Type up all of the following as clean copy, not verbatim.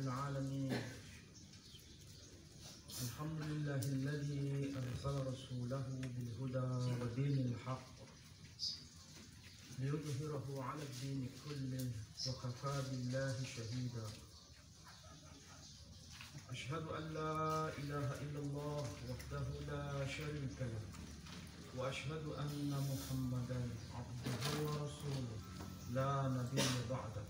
العالمين. الحمد لله الذي أرسل رسوله بالهدى ودين الحق ليظهره على الدين كله وكفى بالله شهيدا. أشهد أن لا إله إلا الله وحده لا شريك له وأشهد أن محمدا عبده ورسوله لا نبي بعده.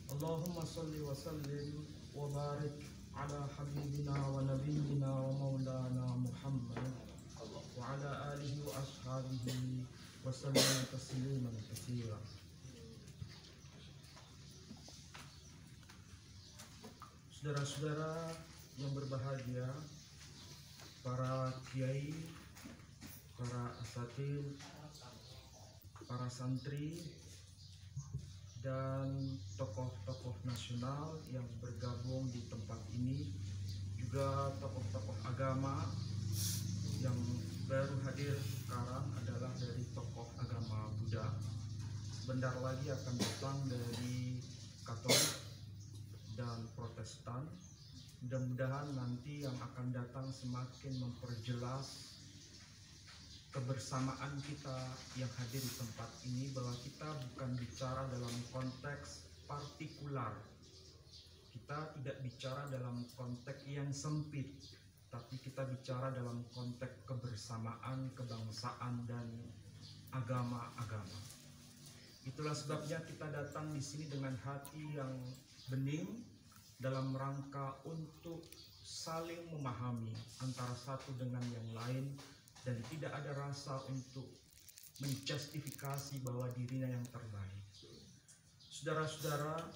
اللهم صل وسلم وبارك على حبيبنا ونبينا ومولانا محمد وعلى آله وأصحابه وسلم تسليما كثيرا. Saudara-saudara yang berbahagia, para kiai, para asatidz, para santri, dan tokoh-tokoh nasional yang bergabung di tempat ini, juga tokoh-tokoh agama yang baru hadir sekarang adalah dari tokoh agama Buddha. Sebentar lagi akan datang dari Katolik dan Protestan. Mudah-mudahan nanti yang akan datang semakin memperjelas kebersamaan kita yang hadir di tempat ini, bahwa kita bukan bicara dalam konteks partikular, kita tidak bicara dalam konteks yang sempit, tapi kita bicara dalam konteks kebersamaan, kebangsaan, dan agama-agama. Itulah sebabnya kita datang di sini dengan hati yang bening, dalam rangka untuk saling memahami antara satu dengan yang lain, dan tidak ada rasa untuk menjustifikasi bahwa dirinya yang terbaik. Saudara-saudara,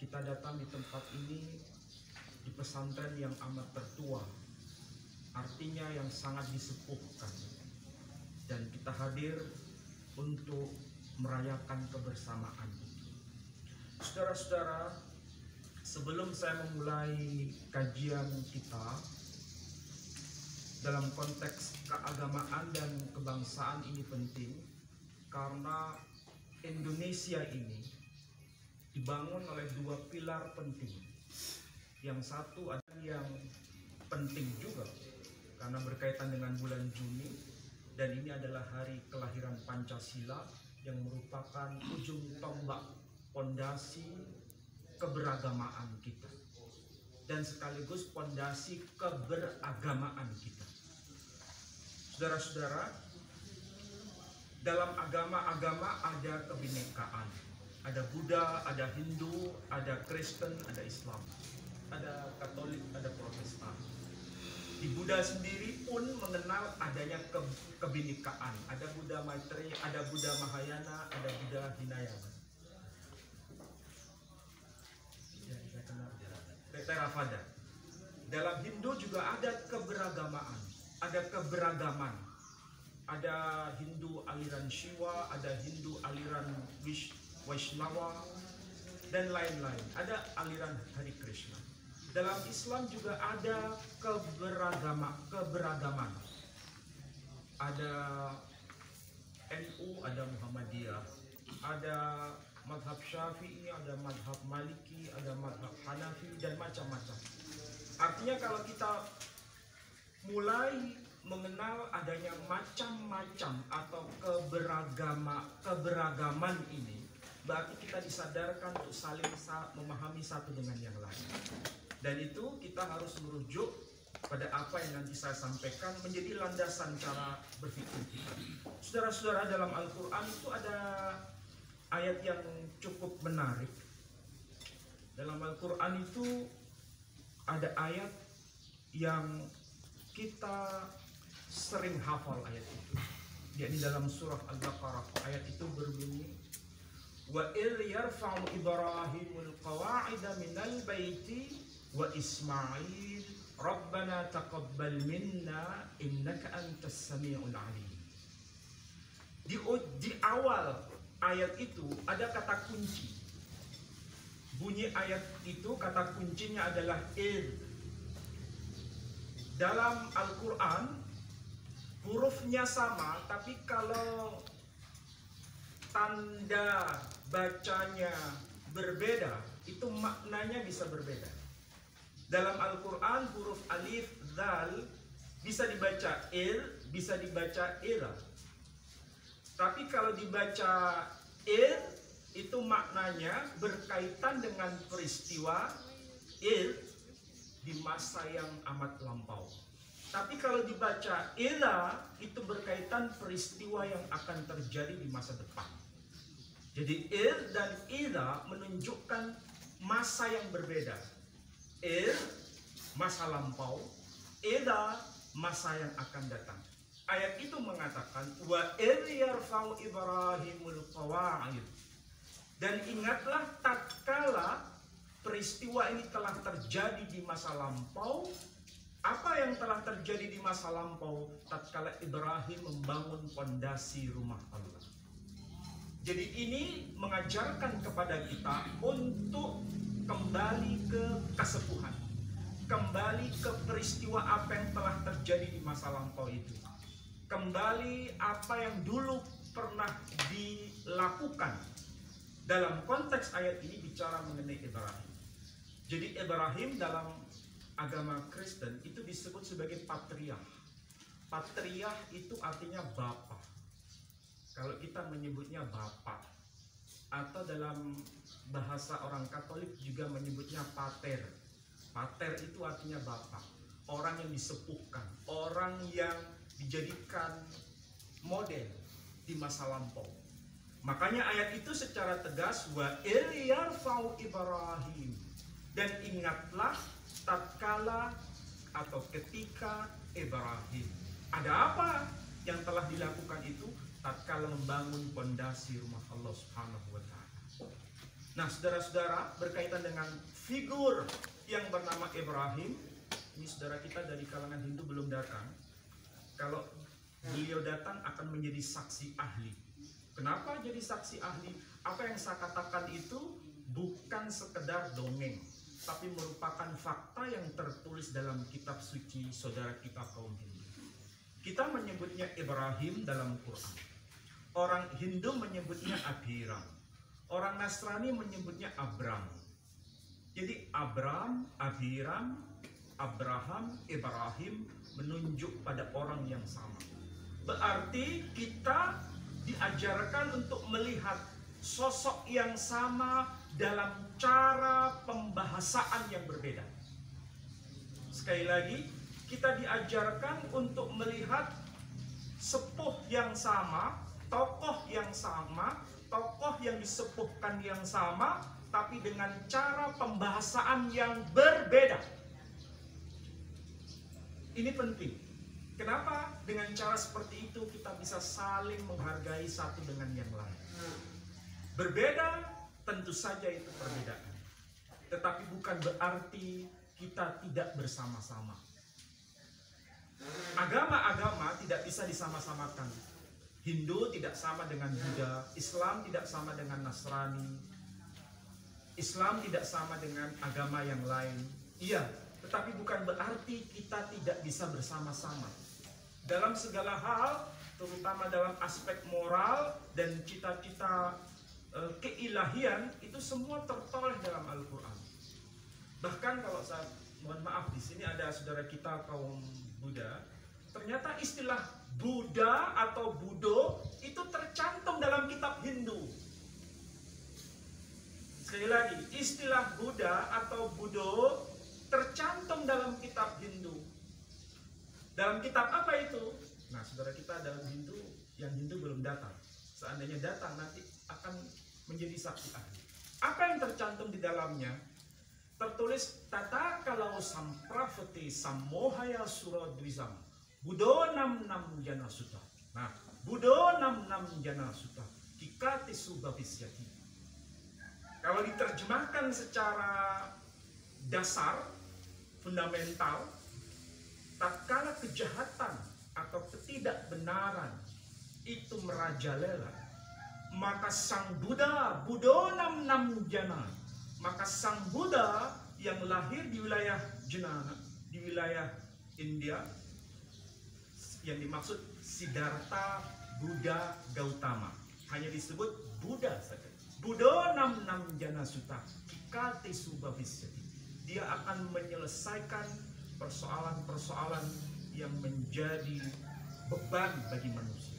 kita datang di tempat ini di pesantren yang amat tertua, artinya yang sangat disepuhkan, dan kita hadir untuk merayakan kebersamaan itu. Saudara-saudara, sebelum saya memulai kajian kita dalam konteks keagamaan dan kebangsaan, ini penting karena Indonesia ini dibangun oleh dua pilar penting. Yang satu ada yang penting juga karena berkaitan dengan bulan Juni, dan ini adalah hari kelahiran Pancasila yang merupakan ujung tombak pondasi keberagamaan kita dan sekaligus pondasi keberagamaan kita. Saudara-saudara, dalam agama-agama ada kebinekaan. Ada Buddha, ada Hindu, ada Kristen, ada Islam, ada Katolik, ada Protestan. Di Buddha sendiri pun mengenal adanya kebinekaan. Ada Buddha Maitreya, ada Buddha Mahayana, ada Buddha Hinayana. Theravada. Dalam Hindu juga ada keberagamaan, ada keberagaman. Ada Hindu aliran Shiva, ada Hindu aliran Vaishnava, dan lain-lain. Ada aliran Hari Krishna. Dalam Islam juga ada keberagaman. Ada NU, ada Muhammadiyah, ada madhab Syafi'i, ada madhab Maliki, ada madhab Hanafi, dan macam-macam. Artinya kalau kita mulai mengenal adanya macam-macam atau keberagaman ini, berarti kita disadarkan untuk saling memahami satu dengan yang lain. Dan itu kita harus merujuk pada apa yang nanti saya sampaikan menjadi landasan cara berpikir kita. Saudara-saudara, dalam Al-Quran itu ada ayat yang cukup menarik. Dalam Al-Quran itu ada ayat yang kita sering hafal ayat itu. Yakni dalam surah Al-Baqarah, ayat itu berbunyi, wa idh yarfa'u Ibrahimul qawa'ida minal baiti wa Ismail Rabbana taqabbal minna innaka antas sami'ul alim. Di awal ayat itu ada kata kunci. Bunyi ayat itu, kata kuncinya adalah id. Dalam Al-Quran hurufnya sama, tapi kalau tanda bacanya berbeda, itu maknanya bisa berbeda. Dalam Al-Quran huruf alif, dal bisa dibaca il, bisa dibaca ila. Tapi kalau dibaca il, itu maknanya berkaitan dengan peristiwa il di masa yang amat lampau. Tapi kalau dibaca ila, itu berkaitan peristiwa yang akan terjadi di masa depan. Jadi il dan ila menunjukkan masa yang berbeda. Il, masa lampau. Ila, masa yang akan datang. Ayat itu mengatakan wa idh yarfa'u Ibrahimul qawa'id. Dan ingatlah tatkala peristiwa ini telah terjadi di masa lampau. Apa yang telah terjadi di masa lampau tatkala Ibrahim membangun fondasi rumah Allah. Jadi ini mengajarkan kepada kita untuk kembali ke kesepuhan, kembali ke peristiwa apa yang telah terjadi di masa lampau itu, kembali apa yang dulu pernah dilakukan. Dalam konteks ayat ini bicara mengenai Ibrahim. Jadi Ibrahim dalam agama Kristen itu disebut sebagai patriarch. Patriarch itu artinya bapa. Kalau kita menyebutnya bapak, atau dalam bahasa orang Katolik juga menyebutnya pater. Pater itu artinya bapak, orang yang disepuhkan, orang yang dijadikan model di masa lampau. Makanya ayat itu secara tegas wa idh yarfa'u Ibrahim, dan ingatlah tatkala atau ketika Ibrahim. Ada apa yang telah dilakukan itu? Tatkala membangun fondasi rumah Allah Subhanahu wa Ta'ala. Nah, saudara-saudara, berkaitan dengan figur yang bernama Ibrahim, ini saudara kita dari kalangan Hindu belum datang. Kalau beliau datang akan menjadi saksi ahli. Kenapa jadi saksi ahli? Apa yang saya katakan itu bukan sekedar dongeng, tapi merupakan fakta yang tertulis dalam kitab suci saudara kita kaum Hindu. Kita menyebutnya Ibrahim dalam Quran. Orang Hindu menyebutnya Abhiram. Orang Nasrani menyebutnya Abram. Jadi Abram, Abhiram, Abraham, Ibrahim menunjuk pada orang yang sama. Berarti kita diajarkan untuk melihat sosok yang sama dalam cara pembahasaan yang berbeda. Sekali lagi, kita diajarkan untuk melihat sepuh yang sama, tokoh yang sama, tokoh yang disepuhkan yang sama, tapi dengan cara pembahasaan yang berbeda. Ini penting. Kenapa? Dengan cara seperti itu kita bisa saling menghargai satu dengan yang lain. Berbeda, tentu saja itu perbedaan. Tetapi bukan berarti kita tidak bersama-sama. Agama-agama tidak bisa disama-samakan. Hindu tidak sama dengan Buddha, Islam tidak sama dengan Nasrani, Islam tidak sama dengan agama yang lain. Iya, tetapi bukan berarti kita tidak bisa bersama-sama. Dalam segala hal, terutama dalam aspek moral dan cita-cita keilahian, itu semua tertoleh dalam Al-Quran. Bahkan kalau saya, mohon maaf, di sini ada saudara kita kaum Buddha, ternyata istilah Buddha atau Budo itu tercantum dalam kitab Hindu. Sekali lagi, istilah Buddha atau Budo tercantum dalam kitab Hindu. Dalam kitab apa itu? Nah, saudara kita dalam Hindu, yang Hindu belum datang. Seandainya datang, nanti akan menjadi saksi ahli. Apa yang tercantum di dalamnya? Tertulis tata kalau sampravati samohaya suradwisam Budo nam jana suta. Nah, Budo nam jana suta kikati subavisyati. Kalau diterjemahkan secara dasar, fundamental, tatkala kejahatan atau ketidakbenaran itu merajalela, maka sang Buddha, Budo nam jana, maka sang Buddha yang lahir di wilayah Jenana, di wilayah India, yang dimaksud Siddhartha Buddha Gautama, hanya disebut Buddha saja, Budo nam jana suta kikate subavisyati. Dia akan menyelesaikan persoalan-persoalan yang menjadi beban bagi manusia.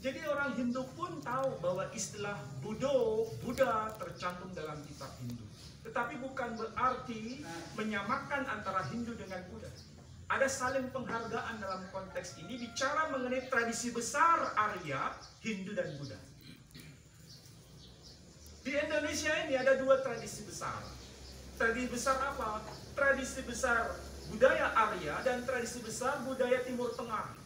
Jadi orang Hindu pun tahu bahwa istilah Buddha tercantum dalam kitab Hindu. Tetapi bukan berarti menyamakan antara Hindu dengan Buddha. Ada saling penghargaan dalam konteks ini, bicara mengenai tradisi besar Arya, Hindu dan Buddha. Di Indonesia ini ada dua tradisi besar. Tradisi besar apa? Tradisi besar budaya Arya dan tradisi besar budaya Timur Tengah.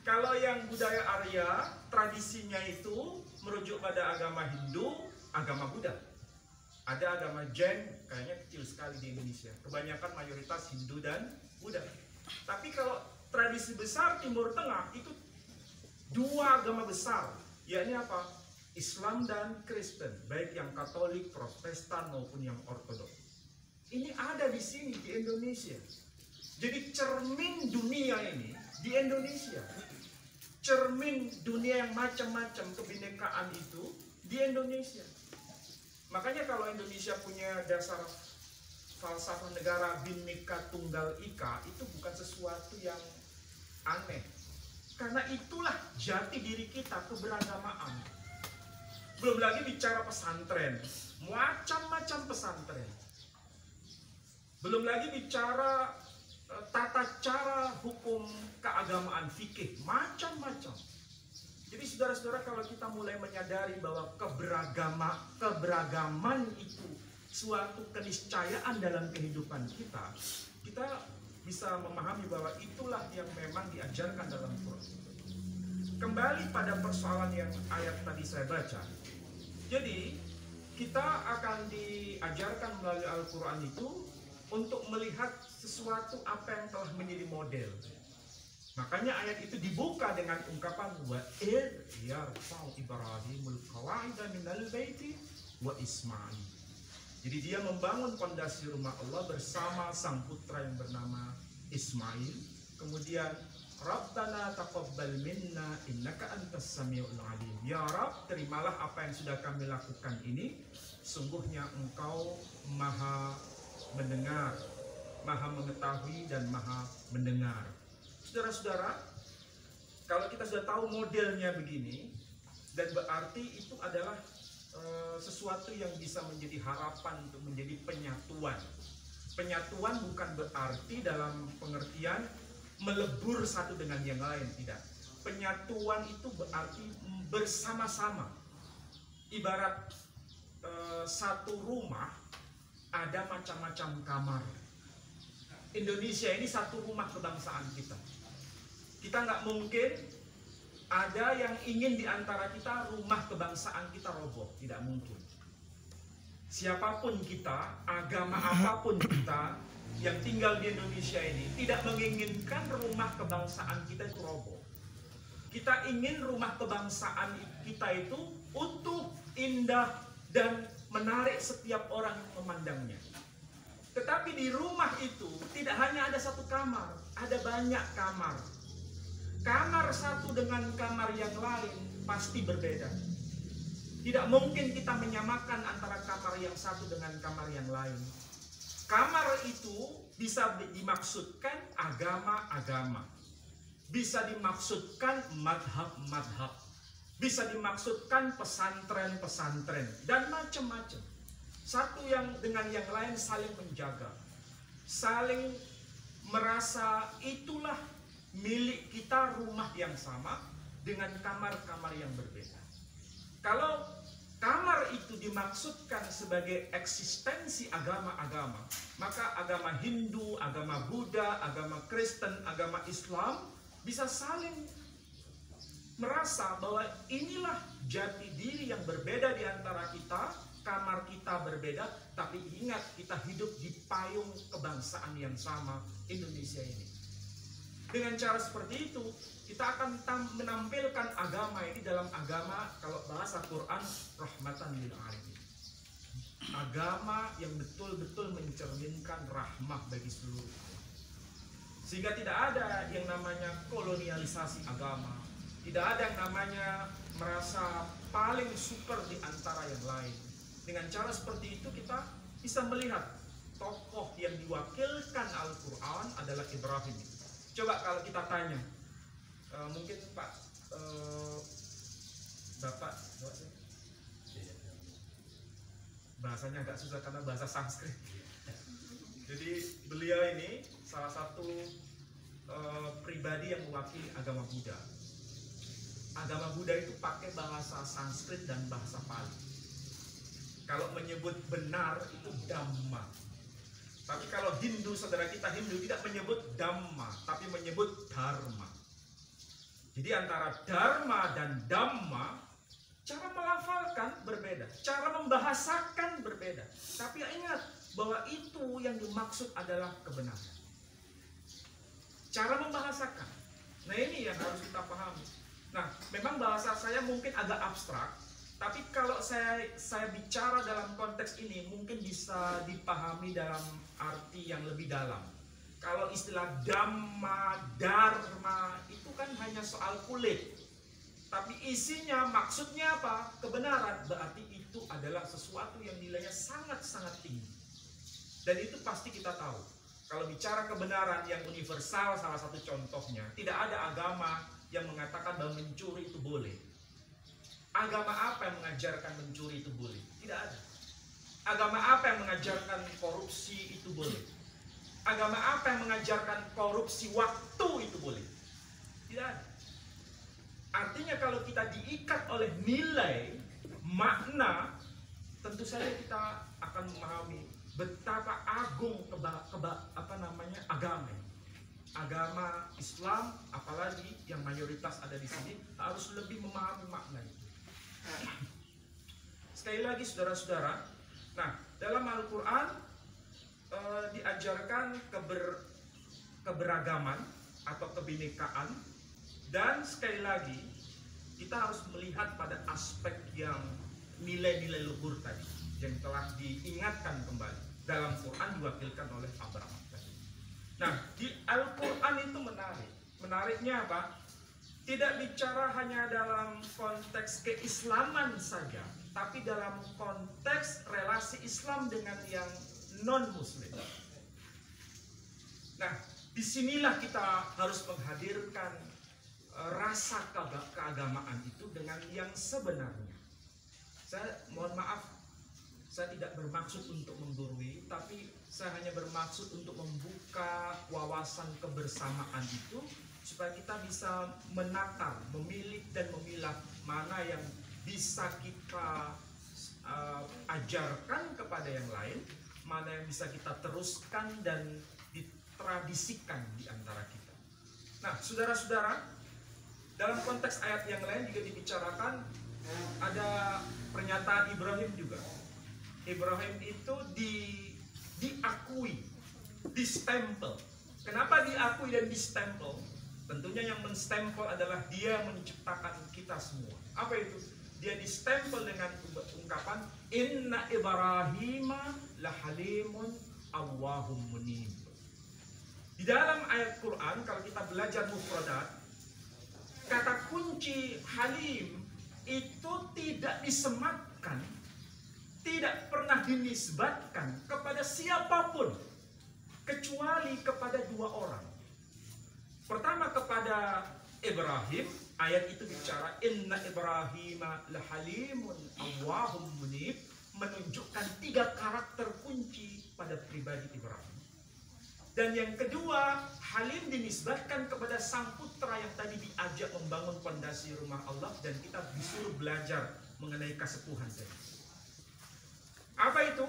Kalau yang budaya Arya, tradisinya itu merujuk pada agama Hindu, agama Buddha. Ada agama Jain, kayaknya kecil sekali di Indonesia. Kebanyakan mayoritas Hindu dan Buddha. Tapi kalau tradisi besar Timur Tengah itu dua agama besar, yakni apa? Islam dan Kristen, baik yang Katolik, Protestan maupun yang Ortodoks. Ini ada di sini di Indonesia. Jadi cermin dunia ini di Indonesia. Cermin dunia yang macam-macam kebinekaan itu di Indonesia. Makanya kalau Indonesia punya dasar falsafah negara Bhinneka Tunggal Ika, itu bukan sesuatu yang aneh. Karena itulah jati diri kita, keberagamaan. Belum lagi bicara pesantren, macam-macam pesantren. Belum lagi bicara tata cara hukum keagamaan fikih, macam-macam. Jadi saudara-saudara, kalau kita mulai menyadari bahwa keberagaman itu suatu keniscayaan dalam kehidupan kita, kita bisa memahami bahwa itulah yang memang diajarkan dalam Quran. Kembali pada persoalan yang ayat tadi saya baca. Jadi, kita akan diajarkan melalui Al-Quran itu untuk melihat sesuatu apa yang telah menjadi model. Makanya ayat itu dibuka dengan ungkapan wa id yarfa'u Ibrahimul qawa'ida minal baiti wa Ismail. Jadi dia membangun pondasi rumah Allah bersama sang putra yang bernama Ismail. Kemudian Rabbana taqabbal minna innaka antas samiul alim. Ya Rabb, terimalah apa yang sudah kami lakukan ini. Sungguhnya Engkau Maha mendengar, Maha mengetahui dan Maha mendengar. Saudara-saudara, kalau kita sudah tahu modelnya begini, dan berarti itu adalah sesuatu yang bisa menjadi harapan untuk menjadi penyatuan. Penyatuan bukan berarti dalam pengertian melebur satu dengan yang lain, tidak. Penyatuan itu berarti bersama-sama. Ibarat satu rumah ada macam-macam kamar. Indonesia ini satu rumah kebangsaan kita. Kita nggak mungkin ada yang ingin di antara kita rumah kebangsaan kita roboh, tidak mungkin. Siapapun kita, agama apapun kita yang tinggal di Indonesia ini tidak menginginkan rumah kebangsaan kita itu roboh. Kita ingin rumah kebangsaan kita itu utuh, indah, dan menarik setiap orang yang memandangnya. Tetapi di rumah itu tidak hanya ada satu kamar, ada banyak kamar. Kamar satu dengan kamar yang lain pasti berbeda. Tidak mungkin kita menyamakan antara kamar yang satu dengan kamar yang lain. Kamar itu bisa dimaksudkan agama-agama, bisa dimaksudkan madhab-madhab, bisa dimaksudkan pesantren-pesantren, dan macam-macam. Satu yang dengan yang lain saling menjaga, saling merasa itulah milik kita, rumah yang sama dengan kamar-kamar yang berbeda. Kalau kamar itu dimaksudkan sebagai eksistensi agama-agama, maka agama Hindu, agama Buddha, agama Kristen, agama Islam bisa saling merasa bahwa inilah jati diri yang berbeda di antara kita, kamar kita berbeda, tapi ingat kita hidup di payung kebangsaan yang sama, Indonesia ini. Dengan cara seperti itu, kita akan menampilkan agama ini dalam agama, kalau bahasa Quran, rahmatan lil alamin. Agama yang betul-betul mencerminkan rahmah bagi seluruh umat. Sehingga tidak ada yang namanya kolonialisasi agama, tidak ada yang namanya merasa paling super di antara yang lain. Dengan cara seperti itu kita bisa melihat tokoh yang diwakilkan Al-Quran adalah Ibrahim. Coba kalau kita tanya, mungkin Pak Bapak bahasanya agak susah karena bahasa Sanskrit. Jadi beliau ini salah satu pribadi yang mewakili agama Buddha. Agama Buddha itu pakai bahasa Sanskrit dan bahasa Pali. Kalau menyebut benar itu Dhamma. Tapi kalau Hindu, saudara kita Hindu tidak menyebut Dhamma, tapi menyebut Dharma. Jadi antara Dharma dan Dhamma, cara melafalkan berbeda, cara membahasakan berbeda. Tapi ingat bahwa itu yang dimaksud adalah kebenaran. Cara membahasakan. Nah ini yang harus kita pahami. Nah memang bahasa saya mungkin agak abstrak, tapi kalau saya bicara dalam konteks ini mungkin bisa dipahami dalam arti yang lebih dalam. Kalau istilah Dhamma, Dharma itu kan hanya soal kulit. Tapi isinya, maksudnya apa? Kebenaran. Berarti itu adalah sesuatu yang nilainya sangat-sangat tinggi. Dan itu pasti kita tahu. Kalau bicara kebenaran yang universal, salah satu contohnya, tidak ada agama yang mengatakan bahwa mencuri itu boleh. Agama apa yang mengajarkan mencuri itu boleh? Tidak ada. Agama apa yang mengajarkan korupsi itu boleh? Agama apa yang mengajarkan korupsi waktu itu boleh? Tidak ada. Artinya kalau kita diikat oleh nilai, makna, tentu saja kita akan memahami betapa agung agama. Agama Islam, apalagi yang mayoritas ada di sini, harus lebih memahami makna itu. Sekali lagi saudara-saudara, nah dalam Al-Quran diajarkan keberagaman atau kebinekaan. Dan sekali lagi kita harus melihat pada aspek yang nilai-nilai luhur tadi yang telah diingatkan kembali dalam Quran diwakilkan oleh Abraham tadi. Nah di Al-Quran itu menarik. Menariknya apa? Tidak bicara hanya dalam konteks keislaman saja, tapi dalam konteks relasi Islam dengan yang non-Muslim. Nah disinilah kita harus menghadirkan rasa keagamaan itu dengan yang sebenarnya. Saya mohon maaf, saya tidak bermaksud untuk menggurui, tapi saya hanya bermaksud untuk membuka wawasan kebersamaan itu supaya kita bisa menakar, memilih dan memilah mana yang bisa kita ajarkan kepada yang lain, mana yang bisa kita teruskan dan ditradisikan di antara kita. Nah, saudara-saudara, dalam konteks ayat yang lain juga dibicarakan ada pernyataan Ibrahim juga. Ibrahim itu diakui, distempel. Kenapa diakui dan distempel? Tentunya yang menstempel adalah dia menciptakan kita semua. Apa itu? Dia distempel dengan ungkapan Inna Ibrahima lahalimun awwahum munib. Di dalam ayat Quran kalau kita belajar mufradat, kata kunci halim itu tidak disematkan, tidak pernah dinisbatkan kepada siapapun kecuali kepada dua orang. Pertama kepada Ibrahim, ayat itu bicara Inna Ibrahima lahalimun awwahum munib, menunjukkan tiga karakter kunci pada pribadi Ibrahim. Dan yang kedua, halim dinisbatkan kepada sang putra yang tadi diajak membangun fondasi rumah Allah dan kita disuruh belajar mengenai kesepuhan tadi. Apa itu?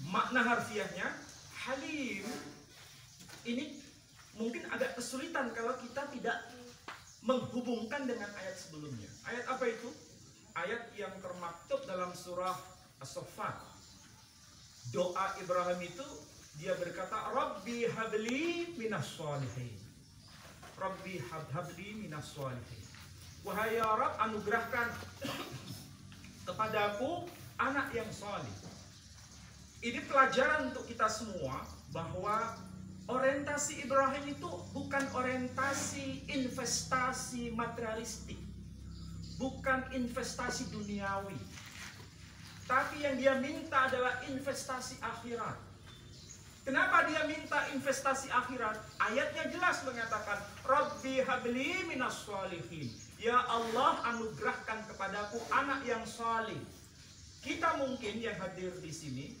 Makna harfiahnya, halim ini mungkin agak kesulitan kalau kita tidak menghubungkan dengan ayat sebelumnya. Ayat apa itu? Ayat yang termaktub dalam surah As-Saffat. Doa Ibrahim itu dia berkata, Rabbi habli minas sholihin. Rabbi habli minas sholihin. Wahai ya Rabb, anugerahkan kepadaku anak yang soleh. Ini pelajaran untuk kita semua bahwa orientasi Ibrahim itu bukan orientasi investasi materialistik. bukan investasi duniawi, tapi yang dia minta adalah investasi akhirat. Kenapa dia minta investasi akhirat? Ayatnya jelas mengatakan, Rabbi habli minas sholihin. Ya Allah, anugerahkan kepadaku anak yang salih. Kita mungkin yang hadir di sini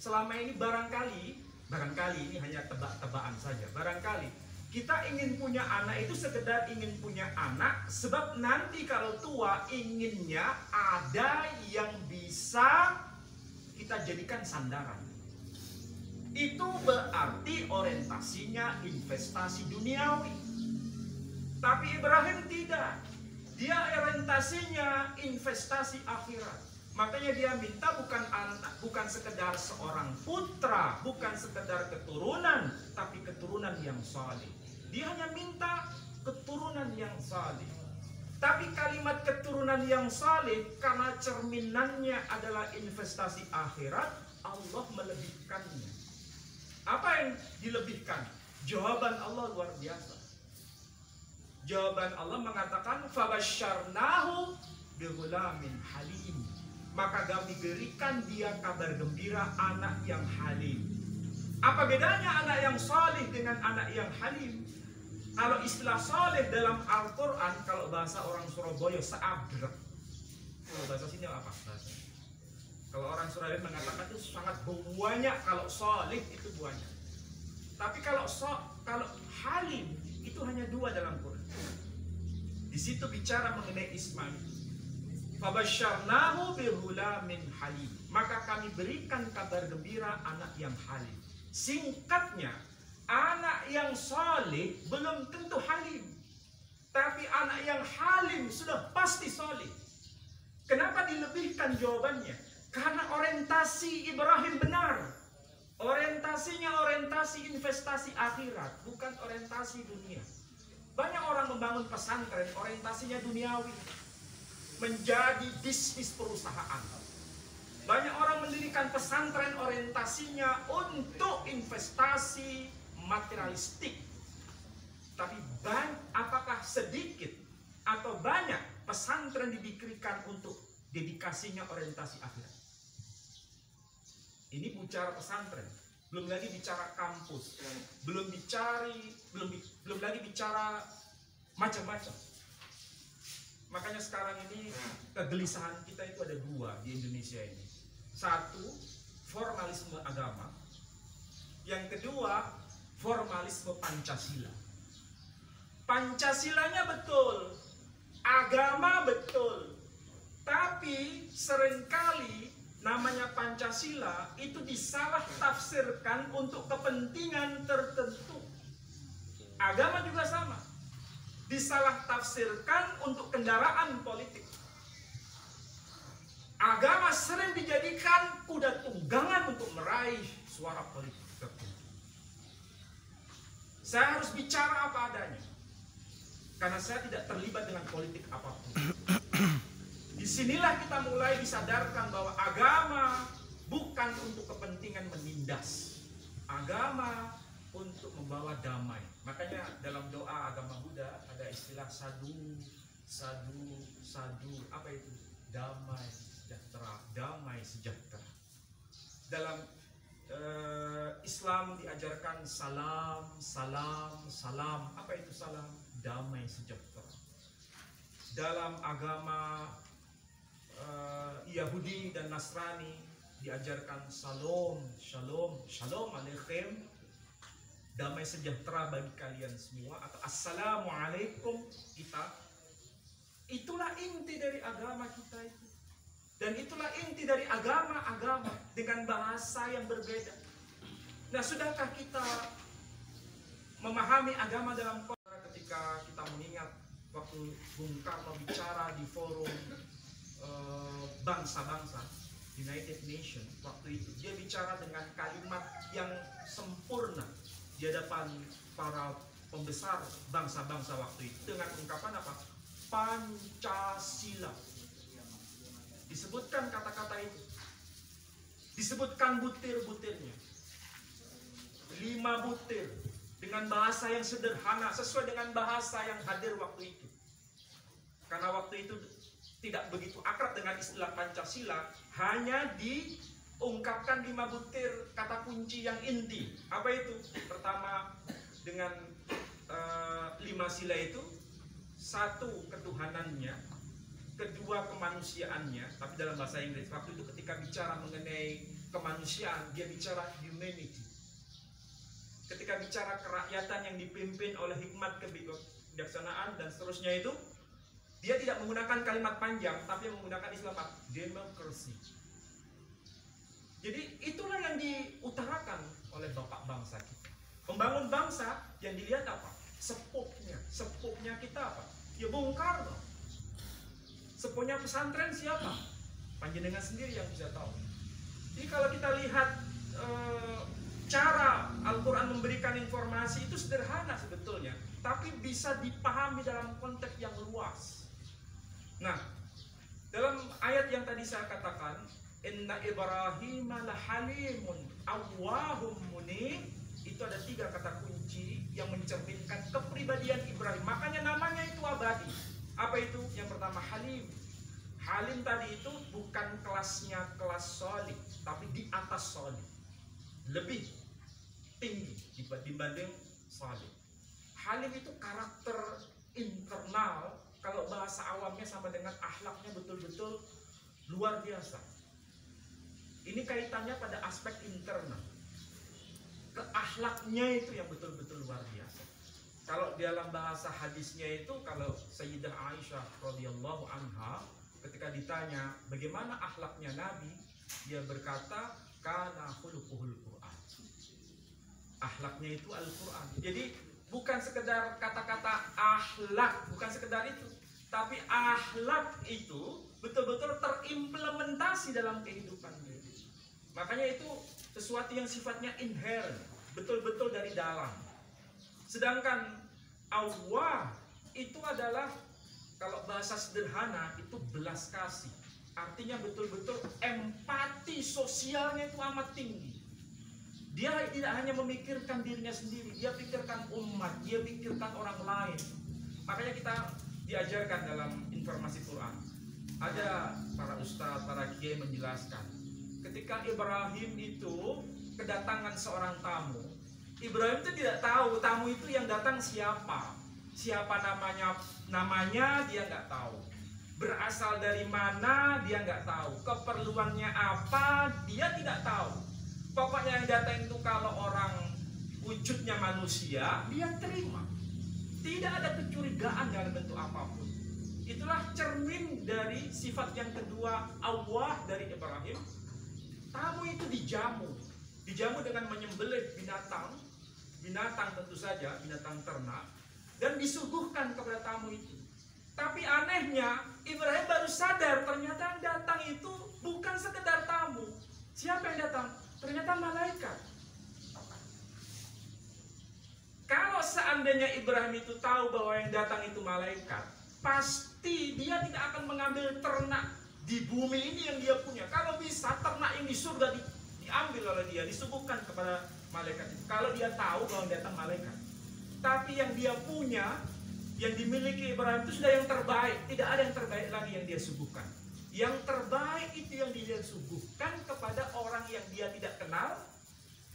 selama ini barangkali ini hanya tebak-tebakan saja. Barangkali kita ingin punya anak itu sekedar ingin punya anak sebab nanti kalau tua inginnya ada yang bisa kita jadikan sandaran. Itu berarti orientasinya investasi duniawi. Tapi Ibrahim tidak. Dia orientasinya investasi akhirat. Makanya dia minta bukan anak, bukan sekedar seorang putra, bukan sekedar keturunan, tapi keturunan yang saleh. Dia hanya minta keturunan yang saleh. Tapi kalimat keturunan yang saleh karena cerminannya adalah investasi akhirat, Allah melebihkannya. Apa yang dilebihkan? Jawaban Allah luar biasa. Jawaban Allah mengatakan, fabasyarnahu bigulamin halim. Maka kami berikan dia kabar gembira anak yang halim. Apa bedanya anak yang saleh dengan anak yang halim? Kalau istilah saleh dalam Al-Quran, kalau bahasa orang Surabaya, seabrek. Kalau bahasa sini apa? Kalau orang Surabaya mengatakan itu sangat banyak, kalau saleh itu banyak. Tapi kalau halim itu hanya 2 dalam Quran. Di situ bicara mengenai Ismail. Fabasyarnahu bihulamin halim. Maka kami berikan kabar gembira anak yang halim. Singkatnya, anak yang saleh belum tentu halim. Tapi anak yang halim sudah pasti saleh. Kenapa dilebihkan jawabannya? Karena orientasi Ibrahim benar. Orientasinya orientasi investasi akhirat, bukan orientasi dunia. Banyak orang membangun pesantren, orientasinya duniawi. Menjadi bisnis perusahaan. Banyak orang mendirikan pesantren, orientasinya untuk investasi materialistik. Tapi apakah sedikit atau banyak pesantren didirikan untuk dedikasinya orientasi akhirat? Ini bicara pesantren, belum lagi bicara kampus, belum lagi bicara macam-macam. Makanya sekarang ini kegelisahan kita itu ada 2 di Indonesia ini. 1, formalisme agama. Yang kedua, formalisme Pancasila. Pancasilanya betul, agama betul, tapi seringkali namanya Pancasila itu disalah tafsirkan untuk kepentingan tertentu. Agama juga sama, disalah tafsirkan untuk kendaraan politik. Agama sering dijadikan kuda tunggangan untuk meraih suara politik tertentu. Saya harus bicara apa adanya, karena saya tidak terlibat dengan politik apapun. Disinilah kita mulai disadarkan bahwa agama bukan untuk kepentingan menindas. Agama untuk membawa damai. Makanya dalam doa agama Buddha ada istilah sadu. Apa itu? Damai sejahtera. Damai sejahtera. Dalam Islam diajarkan salam. Apa itu salam? Damai sejahtera. Dalam agama Yahudi dan Nasrani diajarkan shalom alaikum, damai sejahtera bagi kalian semua, atau assalamualaikum kita. Itulah inti dari agama kita itu. Dan itulah inti dari agama-agama dengan bahasa yang berbeda. Nah, sudahkah kita memahami agama dalam konteks ketika kita mengingat waktu Bung Karno bicara di forum bangsa-bangsa United Nations waktu itu, dia bicara dengan kalimat yang sempurna di hadapan para pembesar bangsa-bangsa waktu itu dengan ungkapan apa? Pancasila. Disebutkan kata-kata itu, disebutkan butir-butirnya, 5 butir dengan bahasa yang sederhana sesuai dengan bahasa yang hadir waktu itu. Karena waktu itu tidak begitu akrab dengan istilah Pancasila, hanya diungkapkan 5 butir kata kunci yang inti. Apa itu? Pertama, dengan 5 sila itu, 1 ketuhanannya, kedua kemanusiaannya, tapi dalam bahasa Inggris. Waktu itu ketika bicara mengenai kemanusiaan, dia bicara humanity. Ketika bicara kerakyatan yang dipimpin oleh hikmat, kebijaksanaan, dan seterusnya itu, dia tidak menggunakan kalimat panjang, tapi menggunakan istilah democracy. Jadi itulah yang diutarakan oleh bapak bangsa kita. Membangun bangsa yang dilihat apa? Sepupnya. Sepupnya kita apa? Ya Bung Karno. Sepupnya pesantren siapa? Panjenengan sendiri yang bisa tahu. Jadi kalau kita lihat cara Al-Quran memberikan informasi itu sederhana sebetulnya, tapi bisa dipahami dalam konteks yang luas. Nah, dalam ayat yang tadi saya katakan, Inna Ibrahim lahalimun awwahum munib, itu ada 3 kata kunci yang mencerminkan kepribadian Ibrahim. Makanya namanya itu abadi. Apa itu? Yang pertama Halim. Halim tadi itu bukan kelasnya kelas solid, tapi di atas solid, lebih tinggi dibanding solid. Halim itu karakter internal, kalau bahasa awamnya sama dengan akhlaknya betul-betul luar biasa. Ini kaitannya pada aspek internal. Keakhlaknya itu yang betul-betul luar biasa. Kalau dalam bahasa hadisnya itu, kalau Sayyidah Aisyah radhiyallahu anha ketika ditanya bagaimana akhlaknya Nabi, dia berkata kana khuluquhul Quran. Akhlaknya itu Al-Quran. Jadi bukan sekedar kata-kata akhlak, bukan sekedar itu, tapi akhlak itu betul-betul terimplementasi dalam kehidupan dia. Makanya itu sesuatu yang sifatnya inherent, betul-betul dari dalam. Sedangkan Allah itu adalah, kalau bahasa sederhana itu belas kasih. Artinya betul-betul empati sosialnya itu amat tinggi. Dia tidak hanya memikirkan dirinya sendiri, dia pikirkan umat, dia pikirkan orang lain. Makanya kita diajarkan dalam informasi Quran. Ada para ustadz, para kiai menjelaskan. Ketika Ibrahim itu kedatangan seorang tamu, Ibrahim itu tidak tahu tamu itu yang datang siapa. Siapa namanya dia nggak tahu. Berasal dari mana dia nggak tahu. Keperluannya apa dia tidak tahu. Pokoknya yang datang itu kalau orang wujudnya manusia, dia terima. Tidak ada kecurigaan dalam bentuk apapun. Itulah cermin dari sifat yang kedua Allah dari Ibrahim. Tamu itu dijamu dengan menyembelih binatang tentu saja, binatang ternak, dan disuguhkan kepada tamu itu. Tapi anehnya, Ibrahim baru sadar ternyata yang datang itu bukan sekedar tamu. Siapa yang datang? Ternyata malaikat. Kalau seandainya Ibrahim itu tahu bahwa yang datang itu malaikat, pasti dia tidak akan mengambil ternak di bumi ini yang dia punya. Kalau bisa ternak yang di surga diambil oleh dia, disuguhkan kepada malaikat itu. Kalau dia tahu bahwa datang malaikat. Tapi yang dia punya, yang dimiliki Ibrahim itu sudah yang terbaik. Tidak ada yang terbaik lagi yang dia suguhkan. Yang terbaik itu yang dia suguhkan kepada orang yang dia tidak kenal,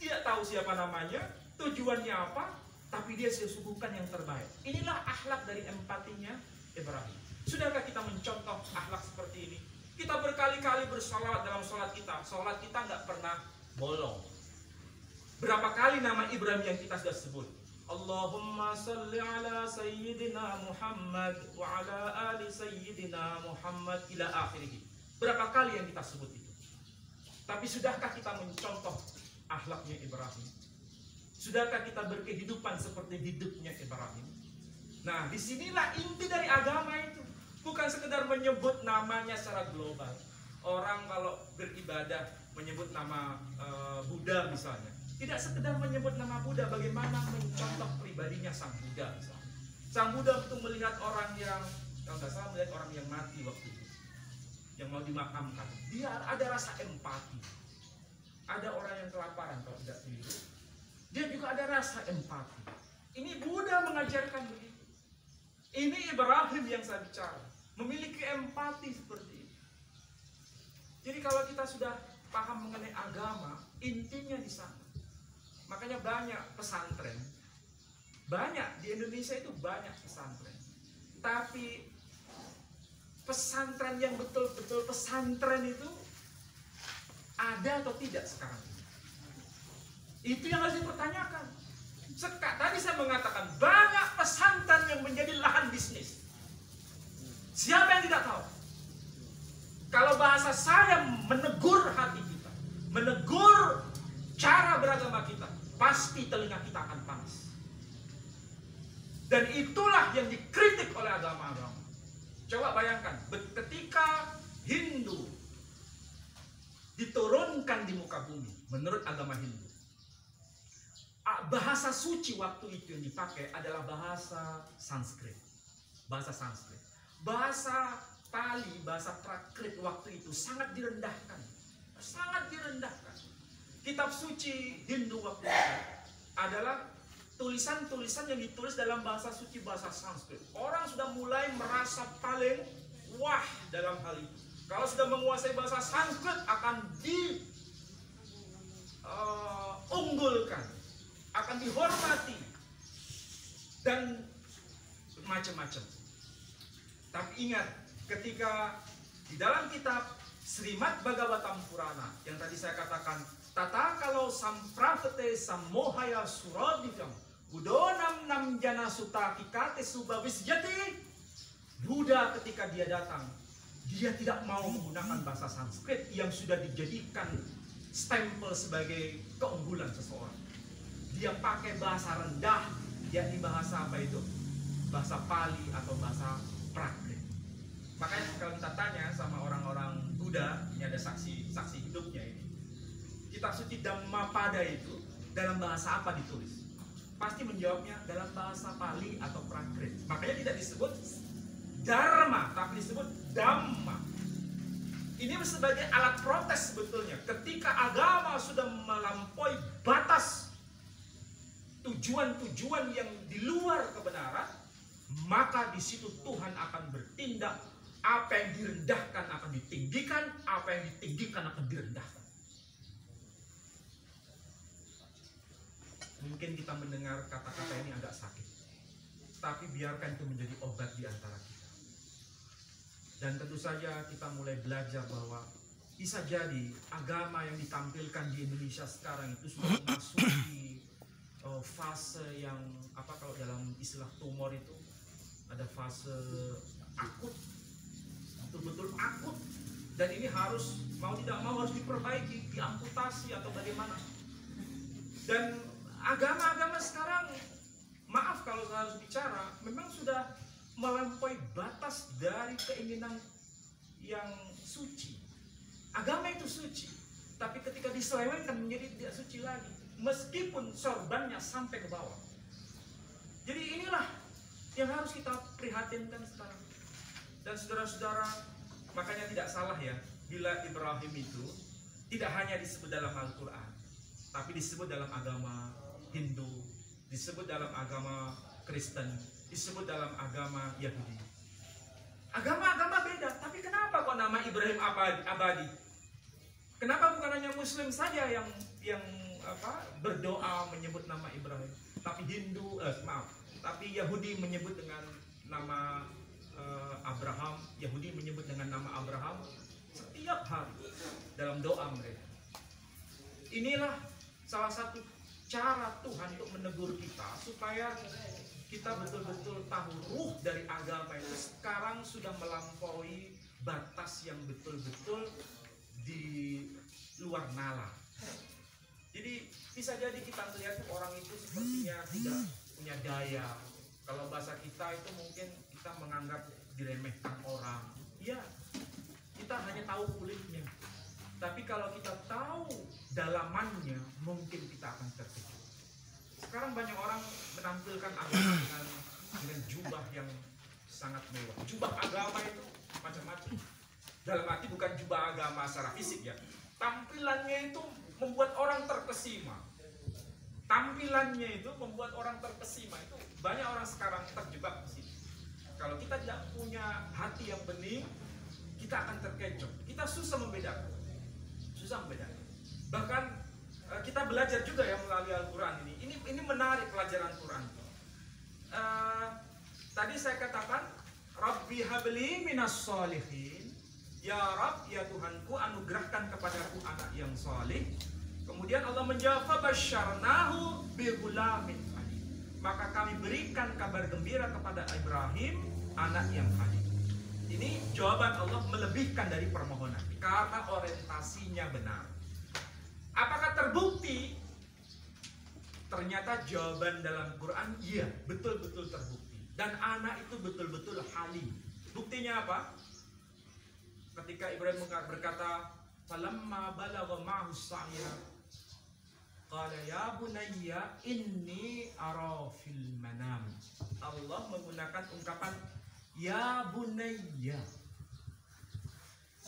tidak tahu siapa namanya, tujuannya apa, tapi dia suguhkan yang terbaik. Inilah akhlak dari empatinya Ibrahim. Sudahkah kita mencontoh akhlak seperti ini? Kita berkali-kali bersolat dalam solat kita. Solat kita nggak pernah bolong. Berapa kali nama Ibrahim yang kita sudah sebut? Allahumma salli ala sayyidina Muhammad wa ala ali sayyidina Muhammad ila akhirih. Berapa kali yang kita sebut itu? Tapi sudahkah kita mencontoh akhlaknya Ibrahim? Sudahkah kita berkehidupan seperti hidupnya Ibrahim? Nah, disinilah inti dari agama itu. Bukan sekedar menyebut namanya secara global. Orang kalau beribadah menyebut nama Buddha misalnya, tidak sekedar menyebut nama Buddha, bagaimana mencontoh pribadinya sang Buddha misalnya. Sang Buddha itu melihat orang yang, kalau nggak salah melihat orang yang mati waktu itu, yang mau dimakamkan. Dia ada rasa empati. Ada orang yang kelaparan kalau tidak keliru, dia juga ada rasa empati. Ini Buddha mengajarkan begitu. Ini Ibrahim yang saya bicara. memiliki empati seperti itu. Jadi kalau kita sudah paham mengenai agama, intinya di sana. Makanya banyak pesantren, banyak di Indonesia itu banyak pesantren. Tapi pesantren yang betul-betul pesantren itu ada atau tidak sekarang ini? Itu yang harus dipertanyakan. Tadi saya mengatakan banyak pesantren yang menjadi lahan bisnis. Siapa yang tidak tahu? Kalau bahasa saya menegur hati kita, menegur cara beragama kita, pasti telinga kita akan panas. Dan itulah yang dikritik oleh agama-agama. Coba bayangkan, ketika Hindu diturunkan di muka bumi, menurut agama Hindu, bahasa suci waktu itu yang dipakai adalah bahasa Sanskrit. Bahasa Sanskrit. Bahasa Pali, bahasa Prakrit waktu itu sangat direndahkan. Sangat direndahkan. Kitab suci Hindu waktu itu adalah tulisan-tulisan yang ditulis dalam bahasa suci bahasa Sanskrit. Orang sudah mulai merasa paling wah dalam hal itu. Kalau sudah menguasai bahasa Sanskrit akan diunggulkan, akan dihormati, dan macam-macam. Tapi ingat, ketika di dalam kitab Srimad Bhagavatam Purana yang tadi saya katakan, tata kalau sampravete samohaya suradikam budonam nam jana suta kikate subavisjati. Buddha ketika dia datang, dia tidak mau menggunakan bahasa Sanskrit yang sudah dijadikan stempel sebagai keunggulan seseorang. Dia pakai bahasa rendah, yakni bahasa apa itu? Bahasa Pali atau bahasa Prakrit. Makanya kalau kita tanya sama orang-orang Buddha, ini ada saksi hidupnya ini. Kitab suci Dhammapada itu dalam bahasa apa ditulis? Pasti menjawabnya dalam bahasa Pali atau Prakrit. Makanya tidak disebut Dharma, tapi disebut Dhamma. Ini sebagai alat protes sebetulnya. Ketika agama sudah melampaui batas tujuan-tujuan yang di luar kebenaran, maka di situ Tuhan akan bertindak. Apa yang direndahkan akan ditinggikan, apa yang ditinggikan akan direndahkan. Mungkin kita mendengar kata-kata ini agak sakit, tapi biarkan itu menjadi obat di antara kita. Dan tentu saja kita mulai belajar bahwa bisa jadi agama yang ditampilkan di Indonesia sekarang itu sudah memasuki fase yang apa, kalau dalam istilah tumor itu ada fase akut, betul-betul akut, dan ini harus mau tidak mau harus diperbaiki, diamputasi atau bagaimana. Dan agama-agama sekarang, maaf kalau saya harus bicara, memang sudah melampaui batas dari keinginan yang suci. Agama itu suci, tapi ketika diselewengkan menjadi tidak suci lagi, meskipun sorbannya sampai ke bawah. Jadi inilah yang harus kita prihatinkan sekarang. Dan saudara-saudara, makanya tidak salah ya, bila Ibrahim itu tidak hanya disebut dalam Al-Quran, tapi disebut dalam agama Hindu, disebut dalam agama Kristen, disebut dalam agama Yahudi. Agama-agama beda, tapi kenapa kok nama Ibrahim abadi? Kenapa bukan hanya Muslim saja yang berdoa menyebut nama Ibrahim, tapi tapi Yahudi menyebut dengan nama Abraham, Yahudi menyebut dengan nama Abraham setiap hari dalam doa mereka. Inilah salah satu cara Tuhan untuk menegur kita supaya kita betul-betul tahu ruh dari agama itu sekarang sudah melampaui batas yang betul-betul di luar nalar. Jadi bisa jadi kita melihat orang itu sepertinya tidak punya daya. Kalau bahasa kita itu mungkin kita menganggap diremehkan orang. Ya, kita hanya tahu kulitnya. Tapi kalau kita tahu dalamannya, mungkin kita akan terkejut. Sekarang banyak orang menampilkan agama dengan jubah yang sangat mewah. Jubah agama itu macam-macam. Dalam arti bukan jubah agama secara fisik ya. Tampilannya itu membuat orang terkesima. Tampilannya itu membuat orang terkesima. Itu banyak orang sekarang terjebak di sini. Kalau Kalau kita tidak punya hati yang bening, kita akan terkecoh. Kita susah membedakan. Bahkan kita belajar juga ya melalui Al-Quran ini. Ini menarik pelajaran Quran. Tadi saya katakan, Rabbi habli minas sholihin. Ya Rabb, ya Tuhanku, anugerahkan kepadaku anak yang saleh. Kemudian Allah menjawab, fabasyarnahu bigulamin halim. Maka kami berikan kabar gembira kepada Ibrahim, anak yang halim. Ini jawaban Allah melebihkan dari permohonan karena orientasinya benar. Apakah terbukti? Ternyata jawaban dalam Quran, iya, betul-betul terbukti. Dan anak itu betul-betul halim. Buktinya apa? Ketika Ibrahim berkata, falamma balagha ma'hu sa'ya qala ya bunayya inni ara fil manam. Allah menggunakan ungkapan ya bunayya.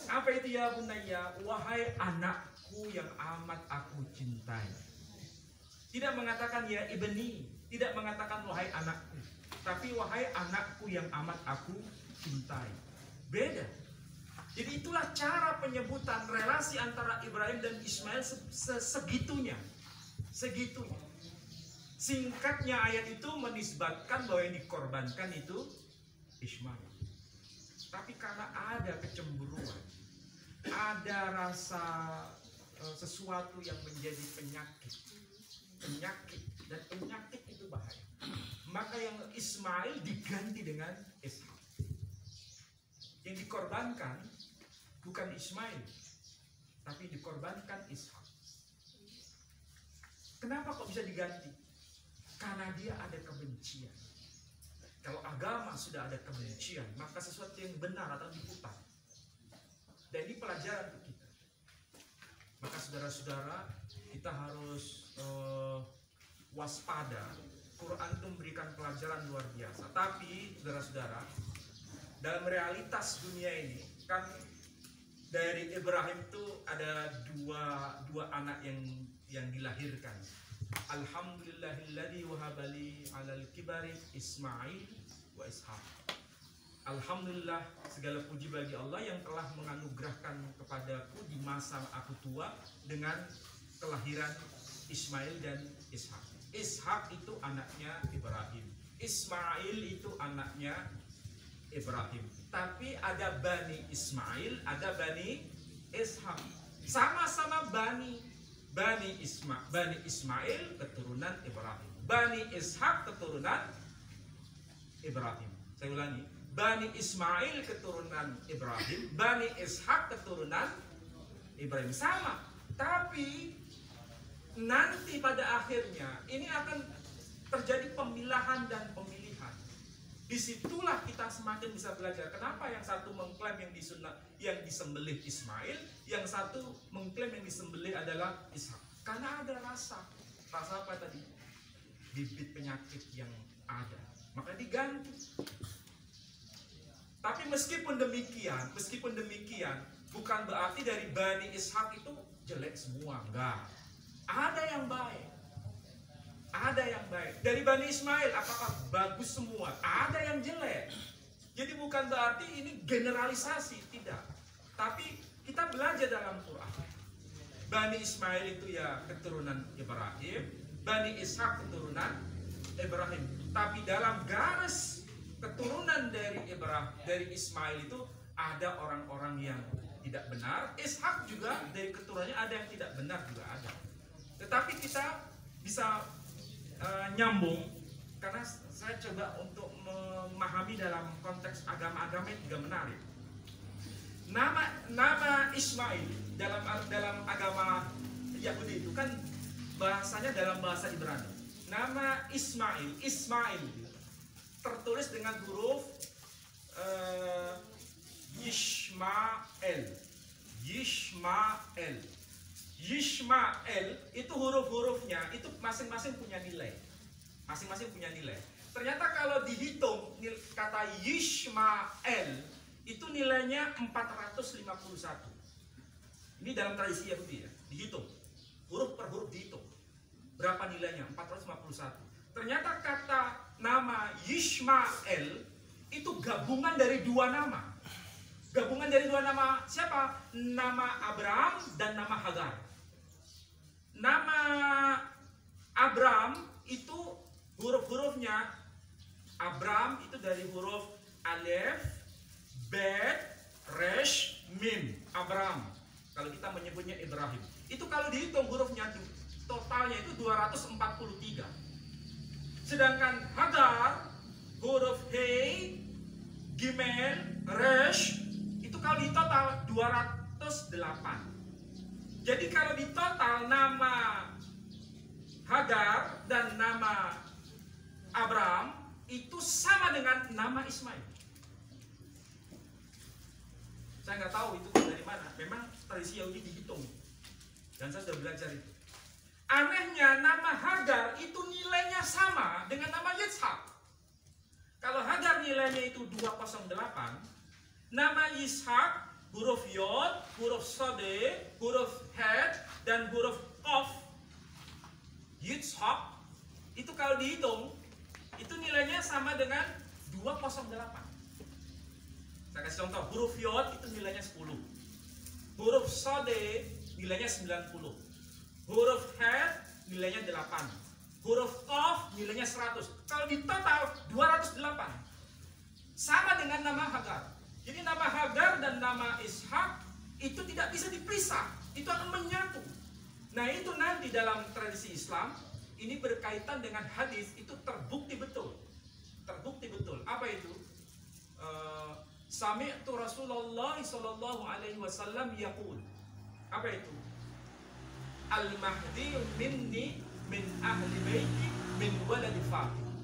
Apa itu ya bunayya? Wahai anakku yang amat aku cintai. Tidak mengatakan ya ibni, tidak mengatakan wahai anakku, tapi wahai anakku yang amat aku cintai. Beda. Jadi itulah cara penyebutan relasi antara Ibrahim dan Ismail segitunya. Singkatnya ayat itu menisbatkan bahwa yang dikorbankan itu Ismail. Tapi karena ada kecemburuan, ada rasa sesuatu yang menjadi penyakit, dan penyakit itu bahaya. Maka yang Ismail diganti dengan Ishak. Yang dikorbankan bukan Ismail, tapi dikorbankan Ishak. Kenapa kok bisa diganti? Karena dia ada kebencian. Kalau agama sudah ada kebencian, maka sesuatu yang benar akan diputar. Dan ini pelajaran untuk kita. Maka saudara-saudara, kita harus waspada. Quran itu memberikan pelajaran luar biasa. Tapi saudara-saudara, dalam realitas dunia ini, kan dari Ibrahim itu ada dua anak yang dilahirkan. Alhamdulillahilladzi wahabali alal kibari Ismail wa Ishaq. Alhamdulillah, segala puji bagi Allah yang telah menganugerahkan kepadaku di masa aku tua dengan kelahiran Ismail dan Ishaq. Ishaq itu anaknya Ibrahim, Ismail itu anaknya Ibrahim. Tapi ada Bani Ismail, ada Bani Ishaq. Sama-sama Bani Ismail keturunan Ibrahim, Bani Ishaq keturunan Ibrahim. Saya ulangi, Bani Ismail keturunan Ibrahim, Bani Ishaq keturunan Ibrahim. Sama, tapi nanti pada akhirnya ini akan terjadi pemilahan dan pemilihan. Disitulah kita semakin bisa belajar kenapa yang satu mengklaim yang disembelih Ismail, yang satu mengklaim yang disembelih adalah Ishak. Karena ada rasa apa tadi? Bibit penyakit yang ada, maka diganti. Tapi meskipun demikian, bukan berarti dari Bani Ishak itu jelek semua, enggak. Ada yang baik. Dari Bani Ismail apakah bagus semua? Ada yang jelek. Jadi bukan berarti ini generalisasi, tidak. Tapi kita belajar dalam Quran. Bani Ismail itu ya keturunan Ibrahim, Bani Ishak keturunan Ibrahim. Tapi dalam garis keturunan dari Ismail itu ada orang-orang yang tidak benar. Ishak juga dari keturunannya ada yang tidak benar juga ada. Tetapi kita bisa nyambung karena saya coba untuk memahami dalam konteks agama-agama yang juga menarik. Nama Ismail dalam agama Yahudi itu kan bahasanya dalam bahasa Ibrani. Nama Ismail tertulis dengan huruf Yishmael. Yishmael itu huruf-hurufnya itu masing-masing punya nilai. Ternyata kalau dihitung kata Yishmael itu nilainya 451. Ini dalam tradisi Yahudi ya, dihitung. Huruf per huruf dihitung. Berapa nilainya? 451. Ternyata kata nama Yishmael itu gabungan dari dua nama. Gabungan dari dua nama siapa? Nama Abraham dan nama Hagar. Nama Abraham itu huruf-hurufnya, Abraham itu dari huruf Alef, Bet, Resh, Mim. Abraham. Kalau kita menyebutnya Ibrahim. Itu kalau dihitung hurufnya totalnya itu 243. Sedangkan Hagar huruf He, Gimel, Resh itu kalau di total 208. Jadi kalau di total nama Hagar dan nama Abraham itu sama dengan nama Ismail. Saya nggak tahu itu dari mana. Memang tradisi Yahudi dihitung. Dan saya sudah belajar itu. Anehnya nama Hagar itu nilainya sama dengan nama Yitzhak. Kalau Hagar nilainya itu 208, nama Yitzhak huruf Yod, huruf Sode, huruf Het, dan huruf Of, Yitzhak, itu kalau dihitung, itu nilainya sama dengan 208. Saya kasih contoh, huruf Yod itu nilainya 10. Huruf Sode nilainya 90. Huruf Het nilainya 8. Huruf Of nilainya 100. Kalau di total 208. Sama dengan nama Hagar. Jadi nama Hagar dan nama Ishak itu tidak bisa dipisah. Itu akan menyatu. Nah itu nanti dalam tradisi Islam, ini berkaitan dengan hadis, itu terbukti betul. Terbukti betul. Apa itu? Sami'tu Rasulullah sallallahu alaihi wasallam yaqul. Apa itu? Al-Mahdi minni min ahli baiti min waladi Fatimah.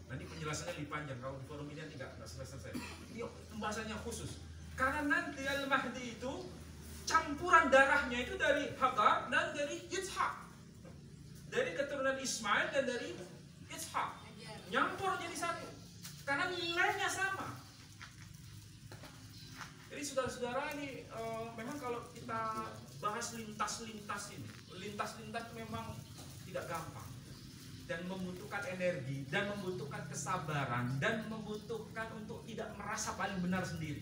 Nanti penjelasannya lebih panjang, kalau di forum ini tidak selesai. Ini pembahasannya khusus. Karena nanti Al-Mahdi itu campuran darahnya itu dari Hagar dan dari Yitzhak. Dari keturunan Ismail dan dari Yitzhak. Nyampur jadi satu. Karena nilainya sama. Jadi saudara-saudara ini memang kalau kita bahas lintas-lintas ini, lintas-lintas memang tidak gampang dan membutuhkan energi dan membutuhkan kesabaran dan membutuhkan untuk tidak merasa paling benar sendiri.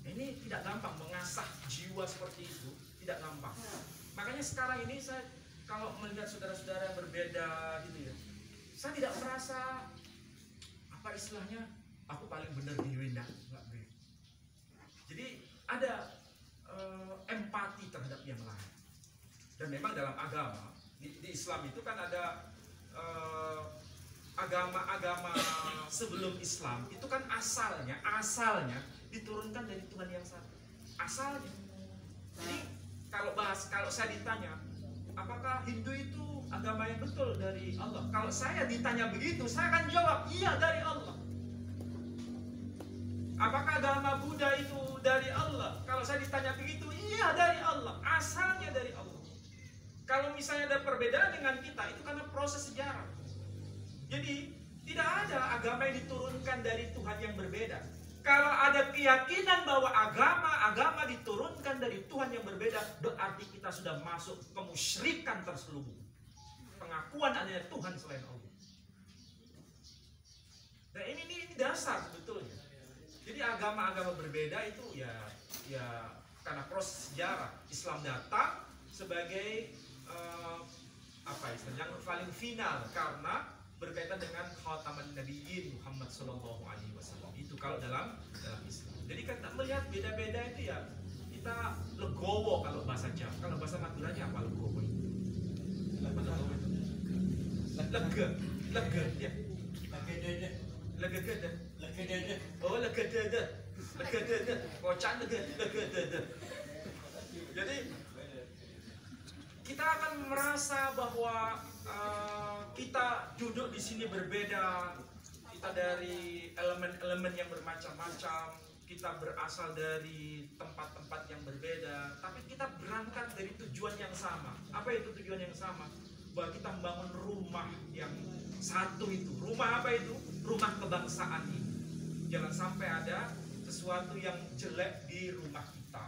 Ini tidak gampang mengasah jiwa seperti itu, tidak gampang. Makanya sekarang ini saya kalau melihat saudara-saudara yang berbeda gitu ya, saya tidak merasa apa istilahnya aku paling benar di Winda, enggak begitu. Jadi ada empati terhadap yang lain. Dan memang dalam agama di Islam itu kan ada agama-agama sebelum Islam itu kan asalnya diturunkan dari Tuhan yang satu. Asalnya. Jadi kalau saya ditanya, apakah Hindu itu agama yang betul dari Allah? Kalau saya ditanya begitu, saya akan jawab, iya dari Allah. Apakah agama Buddha itu dari Allah? Kalau saya ditanya begitu, iya dari Allah. Asalnya dari Allah. Kalau misalnya ada perbedaan dengan kita, itu karena proses sejarah. Jadi, tidak ada agama yang diturunkan dari Tuhan yang berbeda. Kalau ada keyakinan bahwa agama diturunkan dari Tuhan yang berbeda, berarti kita sudah masuk kemusyrikan terselubung. Pengakuan adanya Tuhan selain Allah. Dan ini dasar sebetulnya. Jadi agama-agama berbeda itu ya karena proses sejarah. Islam datang sebagai yang paling final karena berkaitan dengan khataman nabiyyin Muhammad sallallahu alaihi wasallam. Itu kalau dalam Islam. Jadi kita melihat beda-beda itu ya kita legowo kalau bahasa Jawa. Kalau bahasa Maduranya apa legowo itu? Lega ya. Lega. Oh lega. Kocan lega. Jadi kita akan merasa bahwa kita duduk di sini berbeda. Kita dari elemen-elemen yang bermacam-macam. Kita berasal dari tempat-tempat yang berbeda. Tapi kita berangkat dari tujuan yang sama. Apa itu tujuan yang sama? Bahwa kita membangun rumah yang satu itu. Rumah apa itu? Rumah kebangsaan ini. Jangan sampai ada sesuatu yang jelek di rumah kita.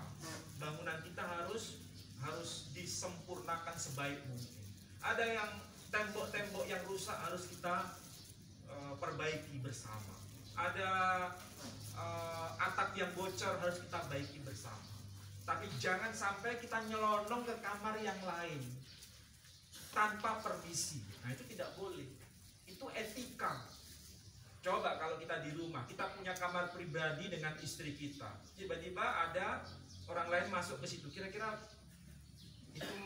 Bangunan kita harus disempurnakan sebaik mungkin. Ada yang tembok-tembok yang rusak harus kita perbaiki bersama. Ada atap yang bocor harus kita baiki bersama. Tapi jangan sampai kita nyelonong ke kamar yang lain tanpa permisi. Nah, itu tidak boleh. Itu etika. Coba kalau kita di rumah, kita punya kamar pribadi dengan istri kita. Tiba-tiba ada orang lain masuk ke situ. Kira-kira itu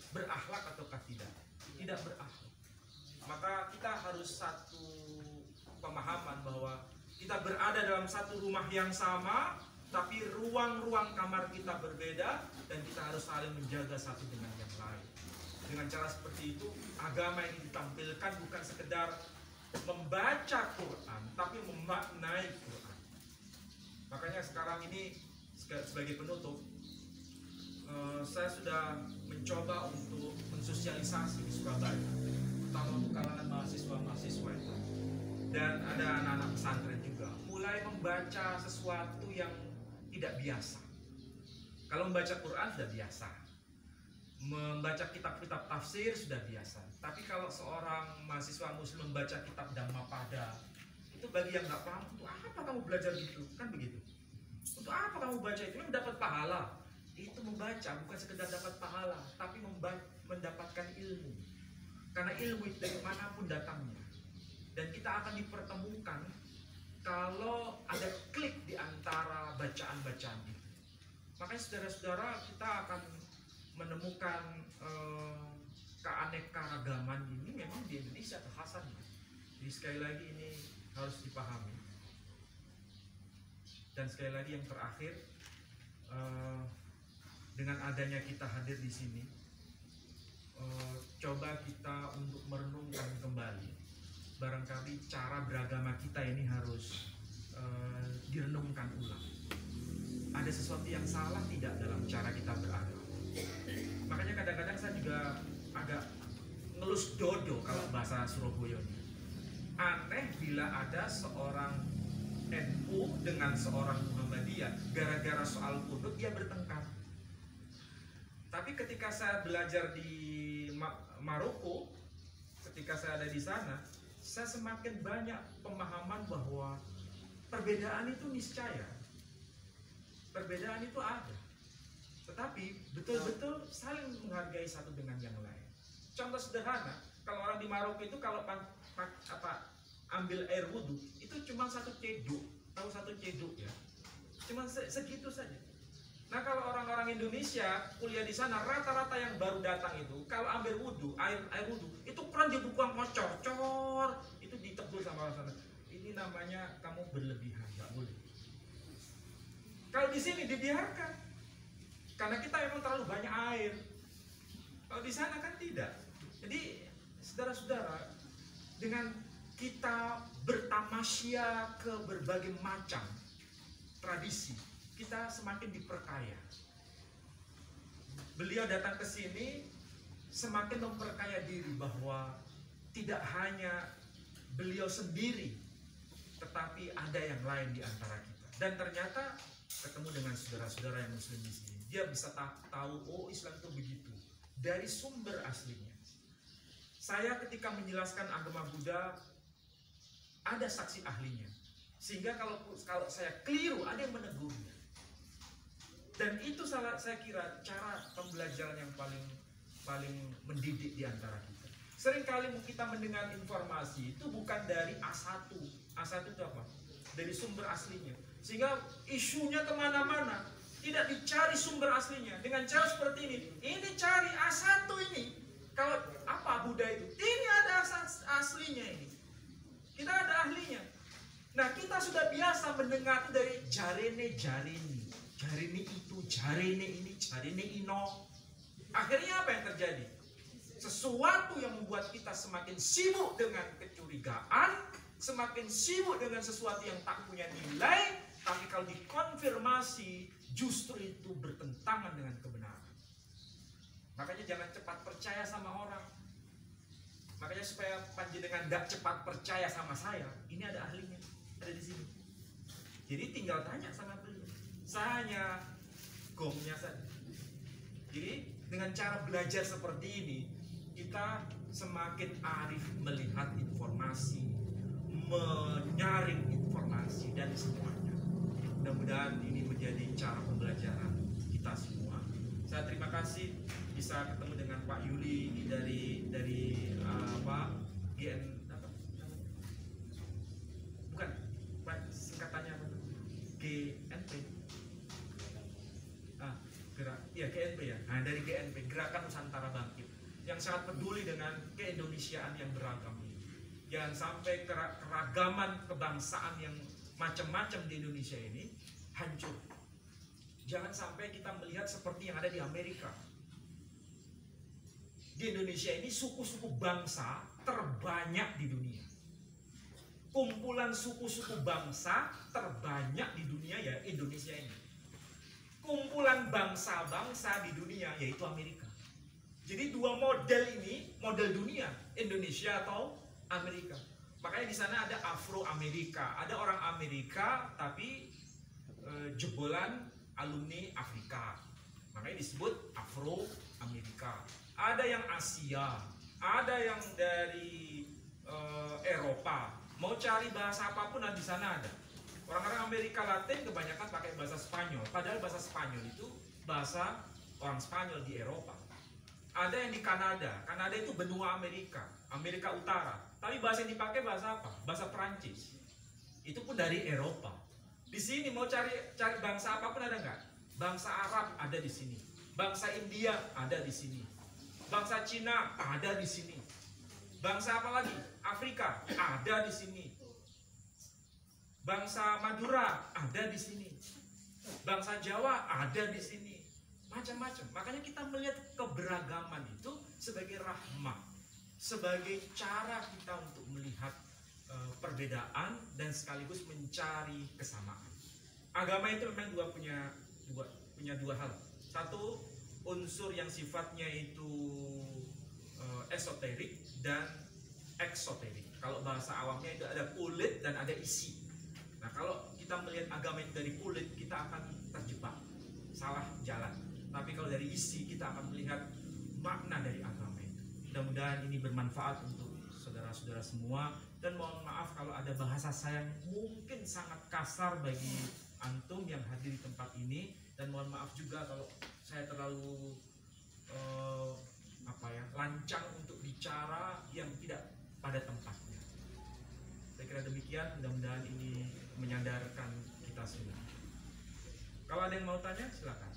berakhlak ataukah tidak? Tidak berakhlak. Maka kita harus satu pemahaman bahwa kita berada dalam satu rumah yang sama, tapi ruang-ruang kamar kita berbeda, dan kita harus saling menjaga satu dengan yang lain. Dengan cara seperti itu, agama ini ditampilkan bukan sekedar membaca Quran, tapi memaknai Quran. Makanya sekarang ini sebagai penutup, saya sudah mencoba untuk mensosialisasi di Surabaya, terutama untuk kalangan mahasiswa-mahasiswa itu. Dan ada anak-anak pesantren juga mulai membaca sesuatu yang tidak biasa. Kalau membaca Quran sudah biasa, membaca kitab-kitab tafsir sudah biasa. Tapi kalau seorang mahasiswa muslim membaca kitab Dhammapada, itu bagi yang nggak paham, untuk apa kamu belajar gitu? Kan begitu. Untuk apa kamu baca itu? Memang dapat pahala. Itu membaca bukan sekedar dapat pahala, tapi mendapatkan ilmu. Karena ilmu itu dari manapun datangnya. Dan kita akan dipertemukan kalau ada klik di antara bacaan-bacaan itu. Makanya saudara-saudara, kita akan menemukan keanekaragaman ini memang di Indonesia kekhasannya. Jadi sekali lagi ini harus dipahami. Dan sekali lagi yang terakhir, dengan adanya kita hadir di sini, coba kita untuk merenungkan kembali. Barangkali cara beragama kita ini harus direnungkan ulang. Ada sesuatu yang salah tidak dalam cara kita beragama? Makanya kadang-kadang saya juga agak ngelus dodo kalau bahasa Surabayanya. Aneh bila ada seorang NU dengan seorang Muhammadiyah, gara-gara soal kunut dia bertengkar. Tapi ketika saya belajar di Maroko, ketika saya ada di sana, saya semakin banyak pemahaman bahwa perbedaan itu niscaya. Perbedaan itu ada. Tetapi betul-betul saling menghargai satu dengan yang lain. Contoh sederhana, kalau orang di Maroko itu kalau ambil air wudhu, itu cuma satu ceduk. Tahu satu ceduk ya? Cuma segitu saja. Nah, kalau orang-orang Indonesia kuliah di sana, rata-rata yang baru datang itu kalau ambil wudhu, air wudhu, itu kurang dibuang cor, itu ditegur sama orang sana. Ini namanya kamu berlebihan, nggak boleh. Kalau di sini dibiarkan, karena kita memang terlalu banyak air. Kalau di sana kan tidak. Jadi, saudara-saudara, dengan kita bertamasya ke berbagai macam tradisi, kita semakin diperkaya. Beliau datang ke sini semakin memperkaya diri bahwa tidak hanya beliau sendiri, tetapi ada yang lain di antara kita. Dan ternyata ketemu dengan saudara-saudara yang muslim di sini, dia bisa tahu, oh Islam itu begitu dari sumber aslinya. Saya ketika menjelaskan agama Buddha, ada saksi ahlinya, sehingga kalau saya keliru ada yang menegurnya. Dan itu saya kira cara pembelajaran yang paling mendidik di antara kita. Seringkali kita mendengar informasi itu bukan dari A1. A1 itu apa? Dari sumber aslinya. Sehingga isunya kemana-mana. Tidak dicari sumber aslinya. Dengan cara seperti ini. Ini cari A1 ini. Kalau apa Buddha itu? Ini ada aslinya ini. Kita ada ahlinya. Nah, kita sudah biasa mendengar itu dari jarene. Jarene itu, jarene ini, jarene ino. Akhirnya apa yang terjadi? Sesuatu yang membuat kita semakin sibuk dengan kecurigaan, semakin sibuk dengan sesuatu yang tak punya nilai, tapi kalau dikonfirmasi, justru itu bertentangan dengan kebenaran. Makanya jangan cepat percaya sama orang. Makanya supaya panjenengan tidak cepat percaya sama saya, ini ada ahlinya, ada di sini. Jadi tinggal tanya sama beliau. Saya hanya gongnya saja. Jadi dengan cara belajar seperti ini, kita semakin arif melihat informasi, menyaring informasi dan semuanya. Mudah-mudahan ini menjadi cara pembelajaran kita semua. Saya terima kasih bisa ketemu dengan Pak Yuli ini dari GN apa? Bukan, Pak, singkatannya apa? GNP. GNP ya. Nah, dari GNP, Gerakan Nusantara Bangkit, yang sangat peduli dengan keindonesiaan yang beragam ini. Jangan sampai keragaman kebangsaan yang macam-macam di Indonesia ini hancur. Jangan sampai kita melihat seperti yang ada di Amerika. Di Indonesia ini suku-suku bangsa terbanyak di dunia. Kumpulan suku-suku bangsa terbanyak di dunia ya Indonesia ini. Kumpulan bangsa-bangsa di dunia yaitu Amerika. Jadi dua model ini, model dunia, Indonesia atau Amerika. Makanya di sana ada Afro-Amerika, ada orang Amerika tapi jebolan alumni Afrika. Makanya disebut Afro-Amerika. Ada yang Asia, ada yang dari Eropa. Mau cari bahasa apapun di sana ada. Orang-orang Amerika Latin kebanyakan pakai bahasa Spanyol, padahal bahasa Spanyol itu bahasa orang Spanyol di Eropa. Ada yang di Kanada, Kanada itu benua Amerika, Amerika Utara. Tapi bahasa yang dipakai bahasa apa? Bahasa Perancis. Itu pun dari Eropa. Di sini mau cari bangsa apapun ada nggak? Bangsa Arab ada di sini, bangsa India ada di sini, bangsa Cina ada di sini, bangsa apa lagi? Afrika ada di sini, bangsa Madura ada di sini, bangsa Jawa ada di sini, macam-macam. Makanya kita melihat keberagaman itu sebagai rahmat, sebagai cara kita untuk melihat perbedaan dan sekaligus mencari kesamaan. Agama itu memang punya dua hal. Satu, unsur yang sifatnya itu esoterik dan eksoterik. Kalau bahasa awamnya itu ada kulit dan ada isi. Nah, kalau kita melihat agama itu dari kulit, kita akan terjebak, salah jalan. Tapi kalau dari isi, kita akan melihat makna dari agama itu. Mudah-mudahan ini bermanfaat untuk saudara-saudara semua. Dan mohon maaf kalau ada bahasa saya yang mungkin sangat kasar bagi antum yang hadir di tempat ini. Dan mohon maaf juga kalau saya terlalu lancang untuk bicara yang tidak pada tempatnya. Saya kira demikian, mudah-mudahan ini menyadarkan kita semua. Kalau ada yang mau tanya, silakan.